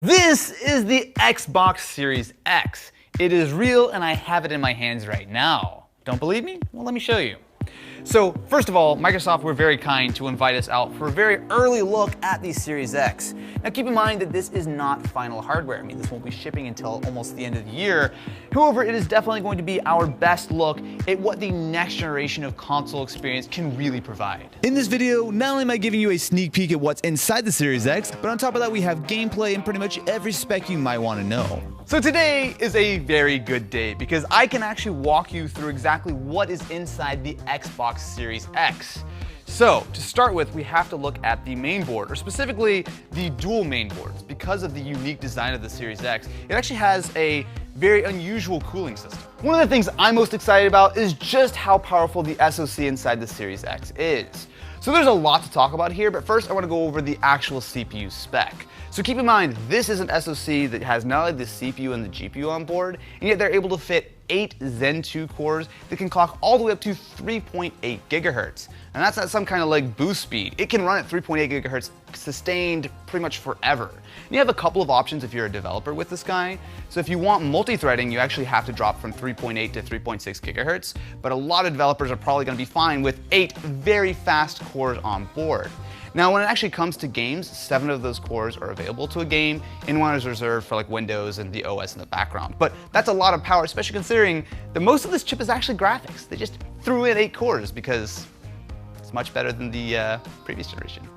This is the Xbox Series X. It is real and I have it in my hands right now. Don't believe me? Well, let me show you. So first of all, Microsoft were very kind to invite us out for a very early look at the Series X. Now keep in mind that this is not final hardware. I mean, this won't be shipping until almost the end of the year. However, it is definitely going to be our best look at what the next generation of console experience can really provide. In this video, not only am I giving you a sneak peek at what's inside the Series X, but on top of that we have gameplay and pretty much every spec you might want to know. So today is a very good day because I can actually walk you through exactly what is inside the Xbox Series X. So to start with, we have to look at the main board, or specifically the dual main boards. Because of the unique design of the Series X, it actually has a very unusual cooling system. One of the things I'm most excited about is just how powerful the SoC inside the Series X is. So there's a lot to talk about here, but first I want to go over the actual CPU spec. So keep in mind, this is an SoC that has not only the CPU and the GPU on board, and yet they're able to fit 8 Zen 2 cores that can clock all the way up to 3.8 gigahertz. And that's not some kind of like boost speed. It can run at 3.8 gigahertz sustained pretty much forever. And you have a couple of options if you're a developer with this guy. So if you want multi-threading, you actually have to drop from 3.8 to 3.6 gigahertz. But a lot of developers are probably going to be fine with 8 very fast cores on board. Now, when it actually comes to games, 7 of those cores are available to a game, and 1 is reserved for like Windows and the OS in the background. But that's a lot of power, especially considering that most of this chip is actually graphics. They just threw in 8 cores because it's much better than the previous generation.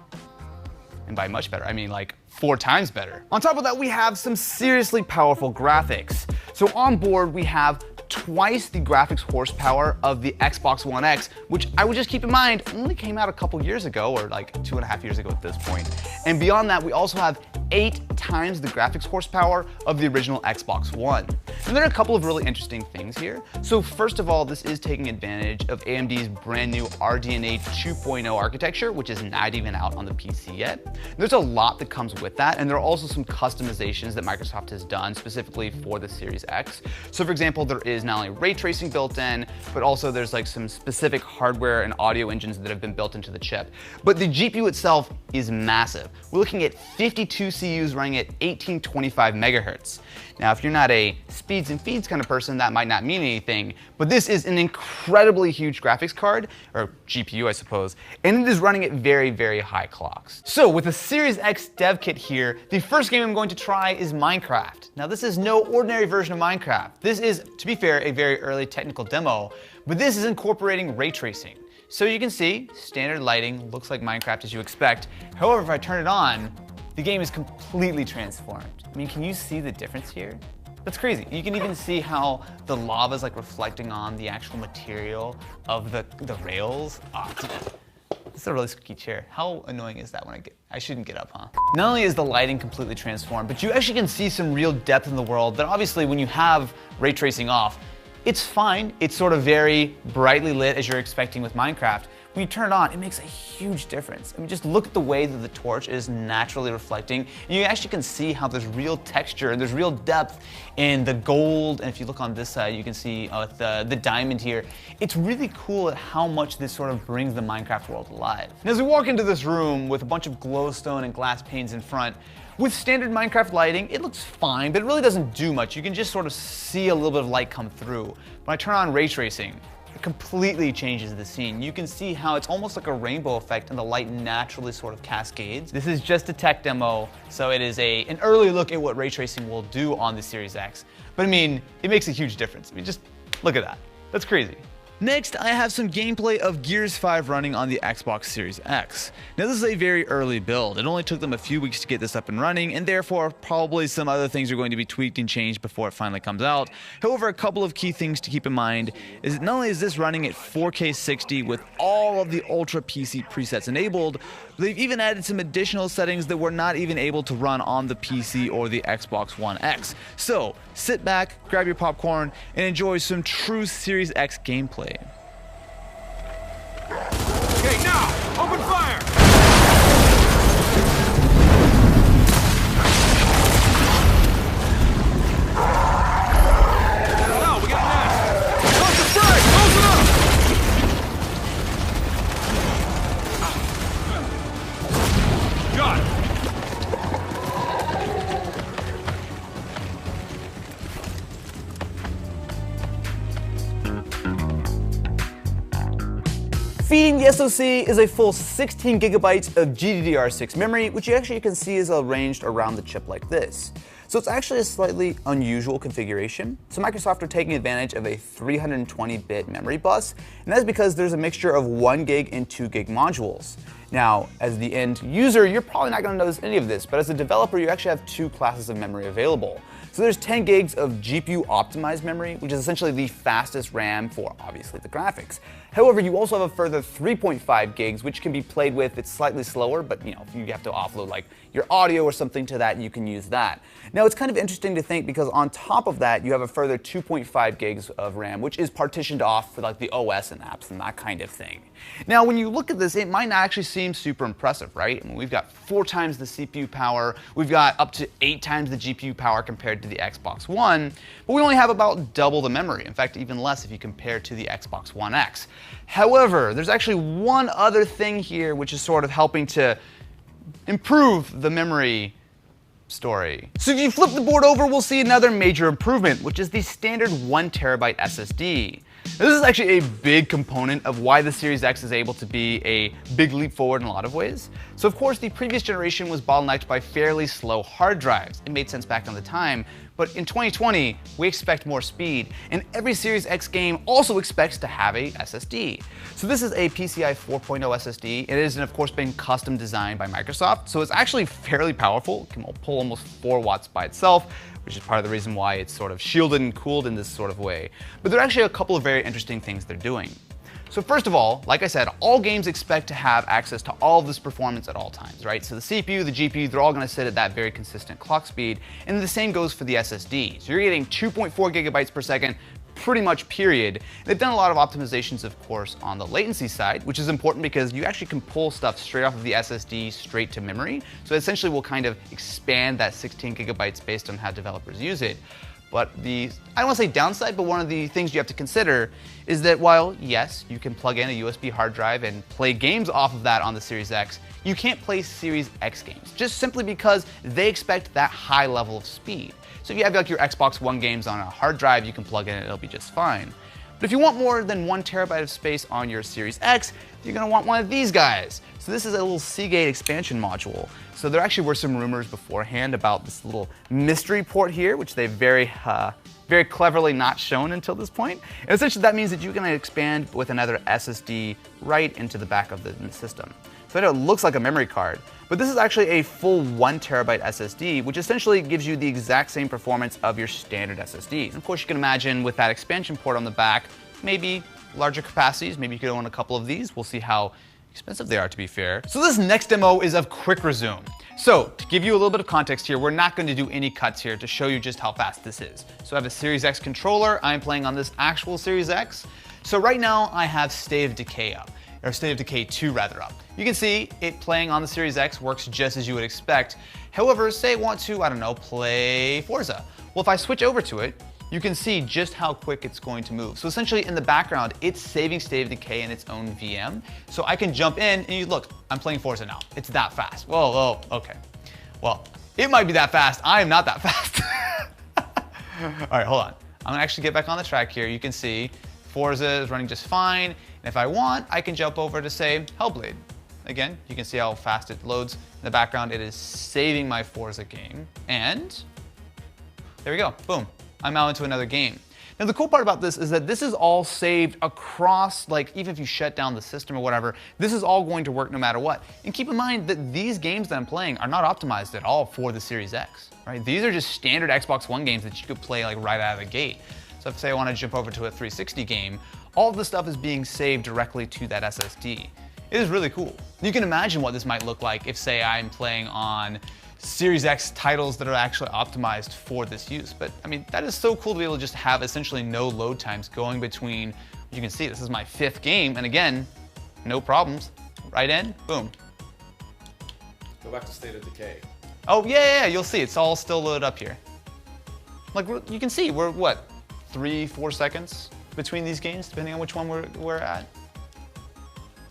And by much better, I mean like 4 times better. On top of that, we have some seriously powerful graphics. So on board, we have twice the graphics horsepower of the Xbox One X, which I would just keep in mind only came out a couple years ago, or like 2.5 years ago at this point. And beyond that, we also have 8 times the graphics horsepower of the original Xbox One. And there are a couple of really interesting things here. So first of all, this is taking advantage of AMD's brand new RDNA 2.0 architecture, which is not even out on the PC yet. And there's a lot that comes with that, and there are also some customizations that Microsoft has done specifically for the Series X. So for example, there is not only ray tracing built in, but also there's like some specific hardware and audio engines that have been built into the chip. But the GPU itself is massive. We're looking at 52 CUs running at 1825 megahertz. Now, if you're not a speeds and feeds kind of person, that might not mean anything, but this is an incredibly huge graphics card, or GPU, I suppose, and it is running at very, very high clocks. So with the Series X dev kit here, the first game I'm going to try is Minecraft. Now, this is no ordinary version of Minecraft. This is, to be fair, a very early technical demo, but this is incorporating ray tracing. So you can see, standard lighting, looks like Minecraft as you expect. However, if I turn it on, the game is completely transformed. I mean, can you see the difference here? That's crazy. You can even see how the lava is like reflecting on the actual material of the rails. Oh, this is a really squeaky chair. How annoying is that when I shouldn't get up, huh? Not only is the lighting completely transformed, but you actually can see some real depth in the world that obviously when you have ray tracing off, it's fine. It's sort of very brightly lit as you're expecting with Minecraft. When you turn it on, it makes a huge difference. I mean, just look at the way that the torch is naturally reflecting. And you actually can see how there's real texture and there's real depth in the gold. And if you look on this side, you can see the diamond here. It's really cool at how much this sort of brings the Minecraft world alive. And as we walk into this room with a bunch of glowstone and glass panes in front, with standard Minecraft lighting, it looks fine, but it really doesn't do much. You can just sort of see a little bit of light come through. When I turn on ray tracing, it completely changes the scene. You can see how it's almost like a rainbow effect and the light naturally sort of cascades. This is just a tech demo, so it is an early look at what ray tracing will do on the Series X. But I mean, it makes a huge difference. I mean, just look at that. That's crazy. Next, I have some gameplay of Gears 5 running on the Xbox Series X. Now, this is a very early build. It only took them a few weeks to get this up and running, and therefore probably some other things are going to be tweaked and changed before it finally comes out. However, a couple of key things to keep in mind is that not only is this running at 4K 60 with all of the Ultra PC presets enabled, but they've even added some additional settings that were not even able to run on the PC or the Xbox One X. So, sit back, grab your popcorn, and enjoy some true Series X gameplay. Okay, now, open fire! Now, we got next! Close the fray! Close it up! Got it! Feeding the SoC is a full 16 gigabytes of GDDR6 memory, which you actually can see is arranged around the chip like this. So it's actually a slightly unusual configuration. So Microsoft are taking advantage of a 320-bit memory bus, and that's because there's a mixture of 1 gig and 2 gig modules. Now, as the end user, you're probably not going to notice any of this, but as a developer, you actually have 2 classes of memory available. So there's 10 gigs of GPU optimized memory, which is essentially the fastest RAM for obviously the graphics. However, you also have a further 3.5 gigs, which can be played with. It's slightly slower, but if you have to offload like your audio or something to that, you can use that. Now it's kind of interesting to think because on top of that, you have a further 2.5 gigs of RAM, which is partitioned off for like the OS and apps and that kind of thing. Now, when you look at this, it might not actually seem super impressive, right? I mean, we've got 4 times the CPU power, we've got up to 8 times the GPU power compared to the Xbox One, but we only have about double the memory. In fact, even less if you compare to the Xbox One X. However, there's actually one other thing here which is sort of helping to improve the memory story. So if you flip the board over, we'll see another major improvement, which is the standard 1 terabyte SSD. Now, this is actually a big component of why the Series X is able to be a big leap forward in a lot of ways. So of course, the previous generation was bottlenecked by fairly slow hard drives. It made sense back on the time, but in 2020, we expect more speed, and every Series X game also expects to have a SSD. So this is a PCI 4.0 SSD. It has, of course, been custom designed by Microsoft, so it's actually fairly powerful. It can pull almost 4 watts by itself, which is part of the reason why it's sort of shielded and cooled in this sort of way. But there are actually a couple of very interesting things they're doing. So first of all, like I said, all games expect to have access to all of this performance at all times, right? So the CPU, the GPU, they're all going to sit at that very consistent clock speed, and the same goes for the SSD. So you're getting 2.4 gigabytes per second, pretty much period. They've done a lot of optimizations, of course, on the latency side, which is important because you actually can pull stuff straight off of the SSD straight to memory. So essentially we'll kind of expand that 16 gigabytes based on how developers use it. But I don't want to say downside, but one of the things you have to consider is that while, yes, you can plug in a USB hard drive and play games off of that on the Series X, you can't play Series X games, just simply because they expect that high level of speed. So if you have like your Xbox One games on a hard drive, you can plug in and it'll be just fine. But if you want more than 1 terabyte of space on your Series X, you're going to want one of these guys. So this is a little Seagate expansion module. So there actually were some rumors beforehand about this little mystery port here, which they've very cleverly not shown until this point. And essentially that means that you can expand with another SSD right into the back of the system. So I know it looks like a memory card, but this is actually a full 1 terabyte SSD, which essentially gives you the exact same performance of your standard SSD. And of course, you can imagine with that expansion port on the back, maybe larger capacities, maybe you could own a couple of these. We'll see how expensive they are, to be fair. So this next demo is of quick resume. So to give you a little bit of context here, we're not going to do any cuts here to show you just how fast this is. So I have a Series X controller. I'm playing on this actual Series X. So right now I have State of Decay up, or State of Decay 2 rather up. You can see it playing on the Series X works just as you would expect. However, say I want to, I don't know, play Forza. Well, if I switch over to it, you can see just how quick it's going to move. So essentially in the background, it's saving State of Decay in its own VM. So I can jump in and you look, I'm playing Forza now. It's that fast. Whoa, okay. Well, it might be that fast. I am not that fast. All right, hold on. I'm gonna actually get back on the track here. You can see Forza is running just fine. And if I want, I can jump over to say Hellblade. Again, you can see how fast it loads. In the background, it is saving my Forza game. And there we go, boom. I'm out into another game. Now the cool part about this is that this is all saved across, like even if you shut down the system or whatever, this is all going to work no matter what. And keep in mind that these games that I'm playing are not optimized at all for the Series X, right? These are just standard Xbox One games that you could play like right out of the gate. So if say I want to jump over to a 360 game, all of the stuff is being saved directly to that SSD. It is really cool. You can imagine what this might look like if say I'm playing on Series X titles that are actually optimized for this use. But I mean, that is so cool to be able to just have essentially no load times going between, you can see this is my 5th game, and again, no problems. Right in, boom. Go back to State of Decay. Oh yeah, you'll see, it's all still loaded up here. Like you can see, we're what, 3-4 seconds between these games, depending on which one we're at.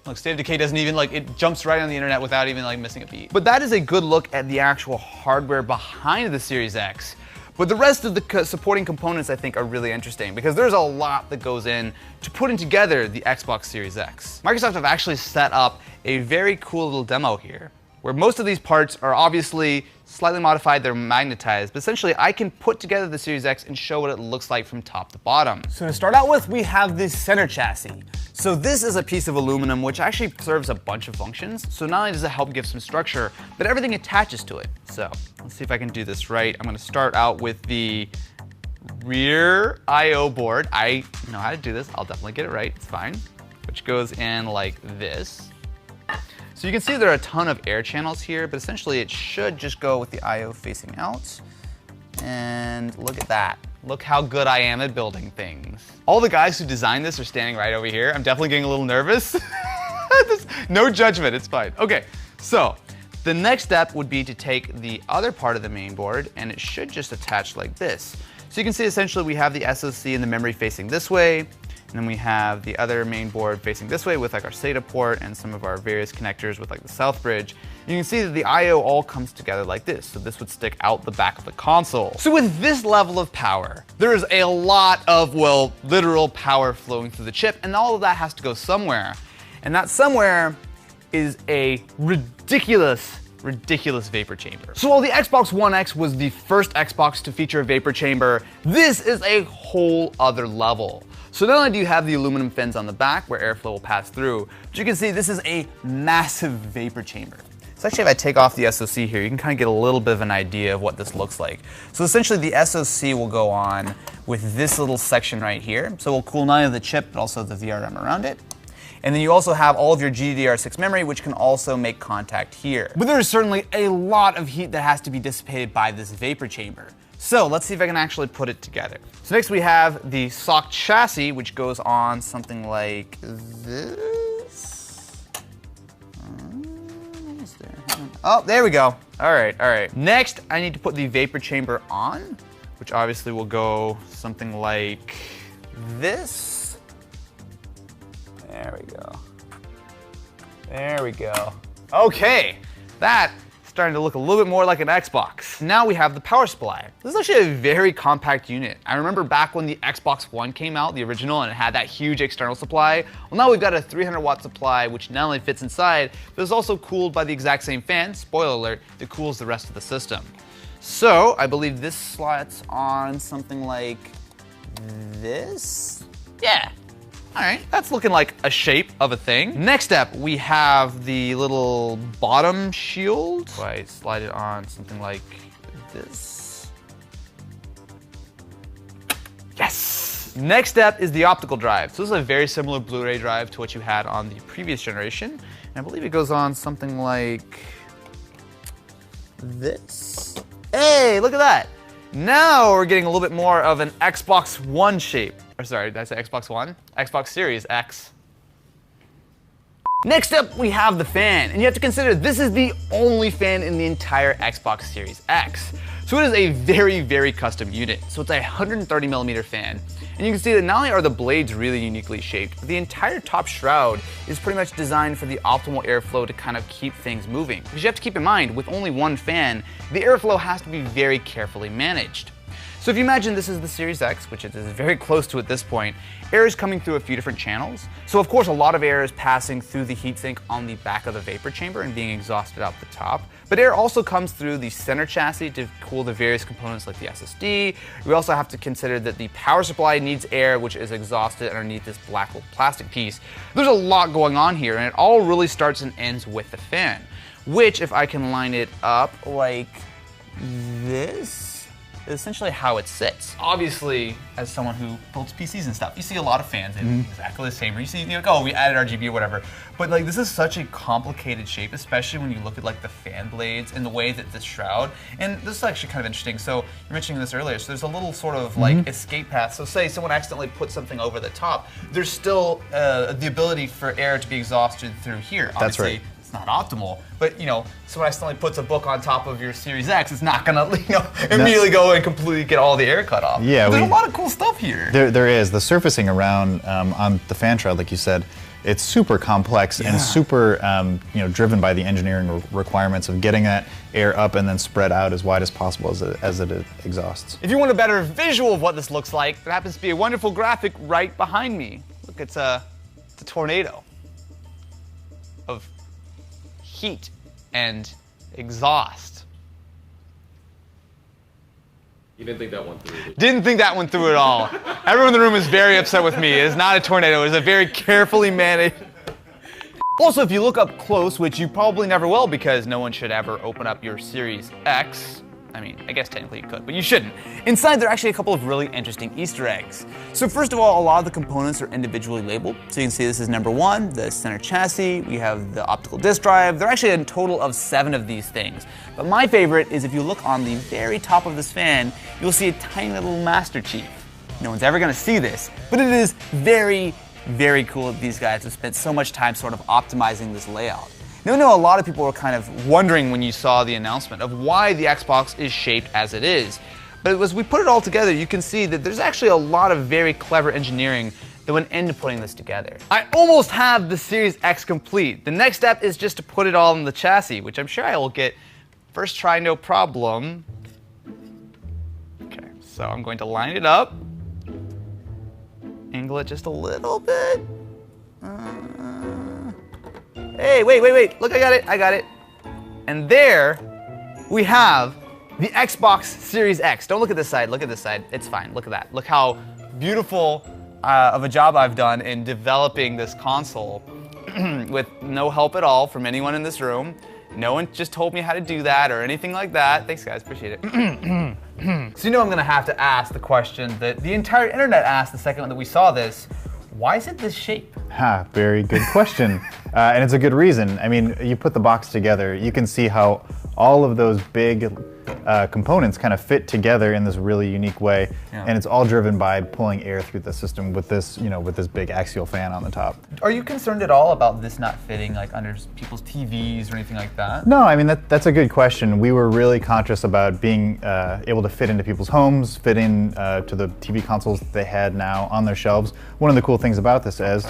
Look, State of Decay doesn't even, like, it jumps right on the internet without even, like, missing a beat. But that is a good look at the actual hardware behind the Series X. But the rest of the supporting components I think are really interesting because there's a lot that goes in to putting together the Xbox Series X. Microsoft have actually set up a very cool little demo here where most of these parts are obviously slightly modified, they're magnetized, but essentially I can put together the Series X and show what it looks like from top to bottom. So to start out with, we have this center chassis. So this is a piece of aluminum which actually serves a bunch of functions. So not only does it help give some structure, but everything attaches to it. So let's see if I can do this right. I'm gonna start out with the rear I/O board. I know how to do this, I'll definitely get it right, it's fine. Which goes in like this. So you can see there are a ton of air channels here, but essentially it should just go with the I/O facing out. And look at that. Look how good I am at building things. All the guys who designed this are standing right over here. I'm definitely getting a little nervous. No judgment, it's fine. Okay, so the next step would be to take the other part of the main board and it should just attach like this. So you can see essentially we have the SoC and the memory facing this way. And then we have the other main board facing this way with like our SATA port and some of our various connectors with like the South bridge. You can see that the I/O all comes together like this. So this would stick out the back of the console. So with this level of power, there is a lot of, well, literal power flowing through the chip, and all of that has to go somewhere. And that somewhere is a ridiculous vapor chamber. So while the Xbox One X was the first Xbox to feature a vapor chamber, this is a whole other level. So not only do you have the aluminum fins on the back where airflow will pass through, but you can see this is a massive vapor chamber. So actually if I take off the SoC here, you can kind of get a little bit of an idea of what this looks like. So essentially the SoC will go on with this little section right here. So it will cool not only the chip, but also the VRM around it. And then you also have all of your GDDR6 memory, which can also make contact here. But there is certainly a lot of heat that has to be dissipated by this vapor chamber. So let's see if I can actually put it together. So next we have the SoC chassis, which goes on something like this. Oh, there we go. All right. Next, I need to put the vapor chamber on, which obviously will go something like this. There we go. Okay, that's starting to look a little bit more like an Xbox. Now we have the power supply. This is actually a very compact unit. I remember back when the Xbox One came out, the original, and it had that huge external supply. Well, now we've got a 300 watt supply, which not only fits inside, but is also cooled by the exact same fan, spoiler alert, that cools the rest of the system. So I believe this slots on something like this. Yeah. All right, that's looking like a shape of a thing. Next up, we have the little bottom shield. So I slide it on something like this. Yes! Next step is the optical drive. So this is a very similar Blu-ray drive to what you had on the previous generation. And I believe it goes on something like this. Hey, look at that. Now we're getting a little bit more of an Xbox One shape. Or sorry, did I say Xbox One? Xbox Series X. Next up, we have the fan. And you have to consider this is the only fan in the entire Xbox Series X. So it is a very custom unit. So it's a 130mm fan. And you can see that not only are the blades really uniquely shaped, but the entire top shroud is pretty much designed for the optimal airflow to kind of keep things moving. Because you have to keep in mind, with only one fan, the airflow has to be very carefully managed. So if you imagine this is the Series X, which it is very close to at this point, air is coming through a few different channels. So of course a lot of air is passing through the heatsink on the back of the vapor chamber and being exhausted out the top. But air also comes through the center chassis to cool the various components like the SSD. We also have to consider that the power supply needs air, which is exhausted underneath this black little plastic piece. There's a lot going on here, and it all really starts and ends with the fan, which if I can line it up like this, essentially how it sits. Obviously, as someone who builds PCs and stuff, you see a lot of fans in exactly the same, or you see, oh, we added RGB or whatever. But like, this is such a complicated shape, especially when you look at like the fan blades and the way that this shroud, and this is actually kind of interesting. So you're mentioning this earlier, so there's a little sort of like escape path. So say someone accidentally put something over the top, there's still the ability for air to be exhausted through here. That's right. It's not optimal, but someone accidentally puts a book on top of your Series X, it's not gonna immediately go and completely get all the air cut off. Yeah, there's a lot of cool stuff here. There is. The surfacing around on the fan shroud, like you said, it's super complex and super driven by the engineering requirements of getting that air up and then spread out as wide as possible as it exhausts. If you want a better visual of what this looks like, there happens to be a wonderful graphic right behind me. Look, it's a tornado of heat and exhaust. You didn't think that one through, did you? Didn't think that one through at all. Everyone in the room is very upset with me. It's not a tornado, it's a very carefully managed. Also, if you look up close, which you probably never will because no one should ever open up your Series X. I mean, I guess technically you could, but you shouldn't. Inside, there are actually a couple of really interesting Easter eggs. So first of all, a lot of the components are individually labeled. So you can see this is number 1, the center chassis. We have the optical disk drive. There are actually a total of 7 of these things. But my favorite is if you look on the very top of this fan, you'll see a tiny little Master Chief. No one's ever gonna see this, but it is very, very cool that these guys have spent so much time sort of optimizing this layout. Now, I know a lot of people were kind of wondering when you saw the announcement of why the Xbox is shaped as it is. But as we put it all together, you can see that there's actually a lot of very clever engineering that went into putting this together. I almost have the Series X complete. The next step is just to put it all in the chassis, which I'm sure I will get first try, no problem. Okay, so I'm going to line it up, angle it just a little bit. Hey, wait, look, I got it. And there we have the Xbox Series X. Don't look at this side, look at this side. It's fine, look at that. Look how beautiful of a job I've done in developing this console with no help at all from anyone in this room. No one just told me how to do that or anything like that. Thanks guys, appreciate it. So you know I'm gonna have to ask the question that the entire internet asked the second that we saw this. Why is it this shape? Very good question. And it's a good reason. I mean, you put the box together, you can see how all of those big components kind of fit together in this really unique way. Yeah. And it's all driven by pulling air through the system with this, with this big axial fan on the top. Are you concerned at all about this not fitting like under people's TVs or anything like that? No, I mean, that's a good question. We were really conscious about being able to fit into people's homes, fit in to the TV consoles that they had now on their shelves. One of the cool things about this is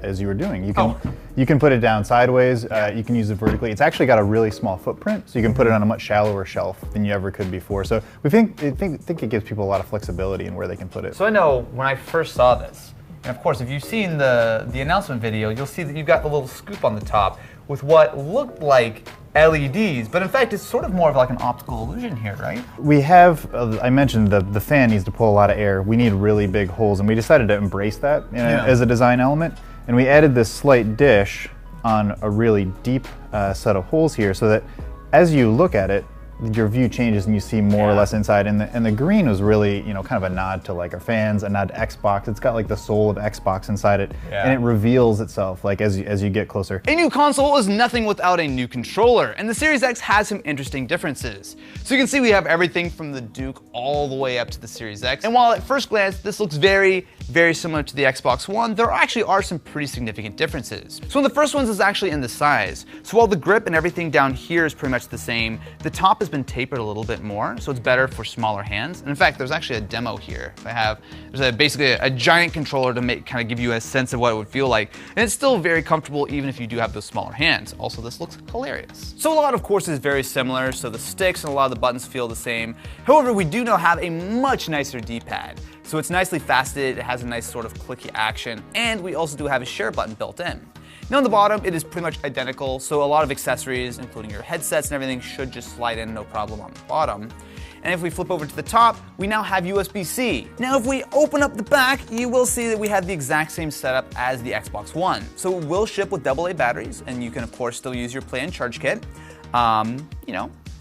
as you were doing, you can put it down sideways, you can use it vertically. It's actually got a really small footprint, so you can put it on a much shallower shelf than you ever could before. So we think it gives people a lot of flexibility in where they can put it. So I know when I first saw this, and of course if you've seen the announcement video, you'll see that you've got the little scoop on the top with what looked like LEDs, but in fact it's sort of more of like an optical illusion here, right? We have, I mentioned the fan needs to pull a lot of air. We need really big holes, and we decided to embrace that as a design element. And we added this slight dish on a really deep set of holes here so that as you look at it, your view changes and you see more or less inside. And the green was really, kind of a nod to like our fans, a nod to Xbox. It's got like the soul of Xbox inside it, and it reveals itself like as you get closer. A new console is nothing without a new controller, and the Series X has some interesting differences. So you can see we have everything from the Duke all the way up to the Series X. And while at first glance this looks very, very similar to the Xbox One, there actually are some pretty significant differences. So one of the first ones is actually in the size. So while the grip and everything down here is pretty much the same, the top is been tapered a little bit more, so it's better for smaller hands. And in fact, there's actually a demo here. There's basically a giant controller to kind of give you a sense of what it would feel like. And it's still very comfortable even if you do have those smaller hands. Also, this looks hilarious. So a lot, of course, is very similar. So the sticks and a lot of the buttons feel the same. However, we do now have a much nicer D-pad. So it's nicely faceted, it has a nice sort of clicky action, and we also do have a share button built in. Now on the bottom, it is pretty much identical, so a lot of accessories, including your headsets and everything, should just slide in no problem on the bottom. And if we flip over to the top, we now have USB-C. Now if we open up the back, you will see that we have the exact same setup as the Xbox One. So it will ship with AA batteries, and you can of course still use your Play and Charge kit.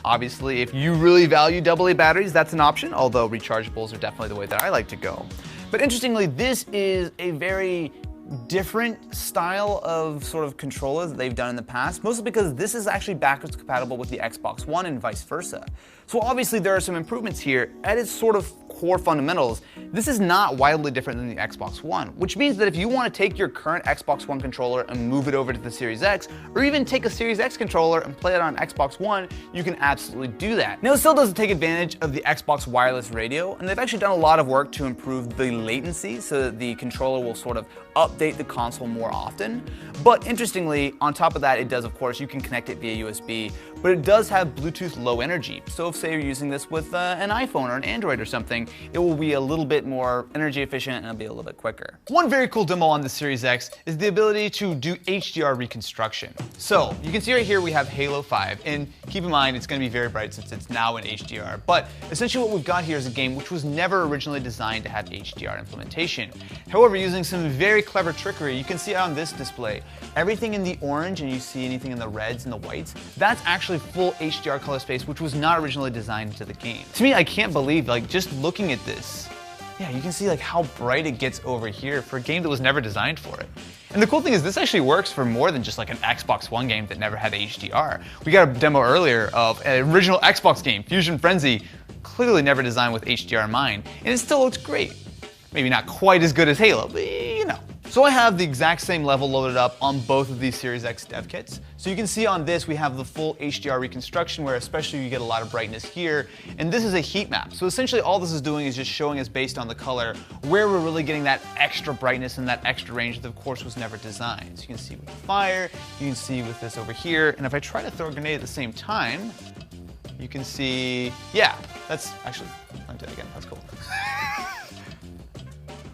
Obviously, if you really value AA batteries, that's an option, although rechargeables are definitely the way that I like to go. But interestingly, this is a very different style of sort of controller that they've done in the past, mostly because this is actually backwards compatible with the Xbox One and vice versa. So obviously there are some improvements here at its sort of core fundamentals. This is not wildly different than the Xbox One, which means that if you want to take your current Xbox One controller and move it over to the Series X, or even take a Series X controller and play it on Xbox One, you can absolutely do that. Now, it still doesn't take advantage of the Xbox wireless radio, and they've actually done a lot of work to improve the latency so that the controller will sort of update the console more often. But interestingly, on top of that, it does, of course, you can connect it via USB, but it does have Bluetooth low energy. So if, say, you're using this with an iPhone or an Android or something, it will be a little bit more energy efficient and it'll be a little bit quicker. One very cool demo on the Series X is the ability to do HDR reconstruction. So you can see right here we have Halo 5, and keep in mind it's going to be very bright since it's now in HDR, but essentially what we've got here is a game which was never originally designed to have HDR implementation. However, using some very clever trickery, you can see on this display, everything in the orange and you see anything in the reds and the whites, that's actually full HDR color space, which was not originally designed into the game. To me, I can't believe, like, just looking at this, yeah, you can see like how bright it gets over here for a game that was never designed for it. And the cool thing is this actually works for more than just like an Xbox One game that never had HDR. We got a demo earlier of an original Xbox game, Fusion Frenzy, clearly never designed with HDR in mind, and it still looks great. Maybe not quite as good as Halo, but you know. So I have the exact same level loaded up on both of these Series X dev kits. So you can see on this we have the full HDR reconstruction where especially you get a lot of brightness here, and this is a heat map. So essentially all this is doing is just showing us based on the color where we're really getting that extra brightness and that extra range that of course was never designed. So you can see with the fire, you can see with this over here, and if I try to throw a grenade at the same time, you can see, yeah, that's actually, let me do that again, that's cool.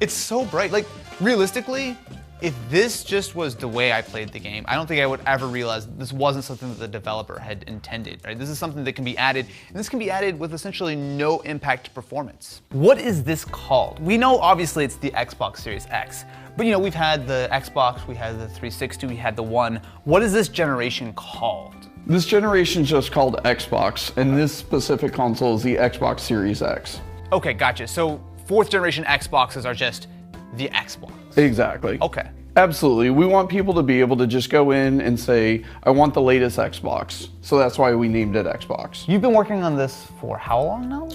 It's so bright. Like, realistically, if this just was the way I played the game, I don't think I would ever realize this wasn't something that the developer had intended, right? This is something that can be added, and this can be added with essentially no impact to performance. What is this called? We know obviously it's the Xbox Series X, but you know, we've had the Xbox, we had the 360, we had the One. What is this generation called? This generation is just called Xbox, and this specific console is the Xbox Series X. Okay, gotcha. So fourth generation Xboxes are just the Xbox. Exactly. Okay. Absolutely. We want people to be able to just go in and say, I want the latest Xbox. So that's why we named it Xbox. You've been working on this for how long now?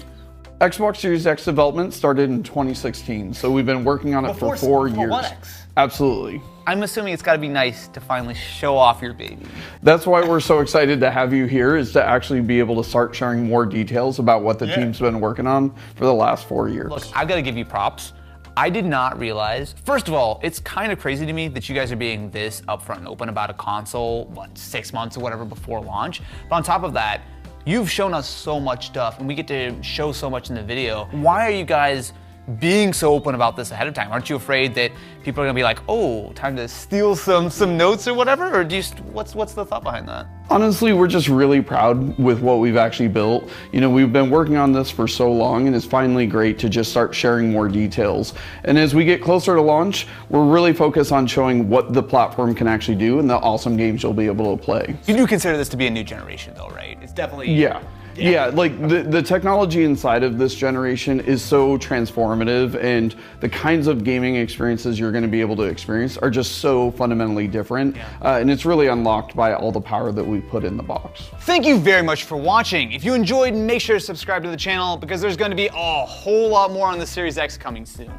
Xbox Series X development started in 2016, so we've been working on it for 4 years. One X. Absolutely. I'm assuming it's got to be nice to finally show off your baby. That's why we're so excited to have you here, is to actually be able to start sharing more details about what the team's been working on for the last 4 years. Look, I've got to give you props. I did not realize, first of all, it's kind of crazy to me that you guys are being this upfront and open about a console, what, 6 months or whatever before launch. But on top of that, you've shown us so much stuff and we get to show so much in the video. Why are you guys being so open about this ahead of time? Aren't you afraid that people are gonna be like, oh, time to steal some notes or whatever? Or do you, what's the thought behind that? Honestly, we're just really proud with what we've actually built. You know, we've been working on this for so long, and it's finally great to just start sharing more details. And as we get closer to launch, we're really focused on showing what the platform can actually do and the awesome games you'll be able to play. You do consider this to be a new generation though, right? It's definitely... Yeah, like the technology inside of this generation is so transformative, and the kinds of gaming experiences you're going to be able to experience are just so fundamentally different, and it's really unlocked by all the power that we put in the box. Thank you very much for watching. If you enjoyed, make sure to subscribe to the channel because there's going to be a whole lot more on the Series X coming soon.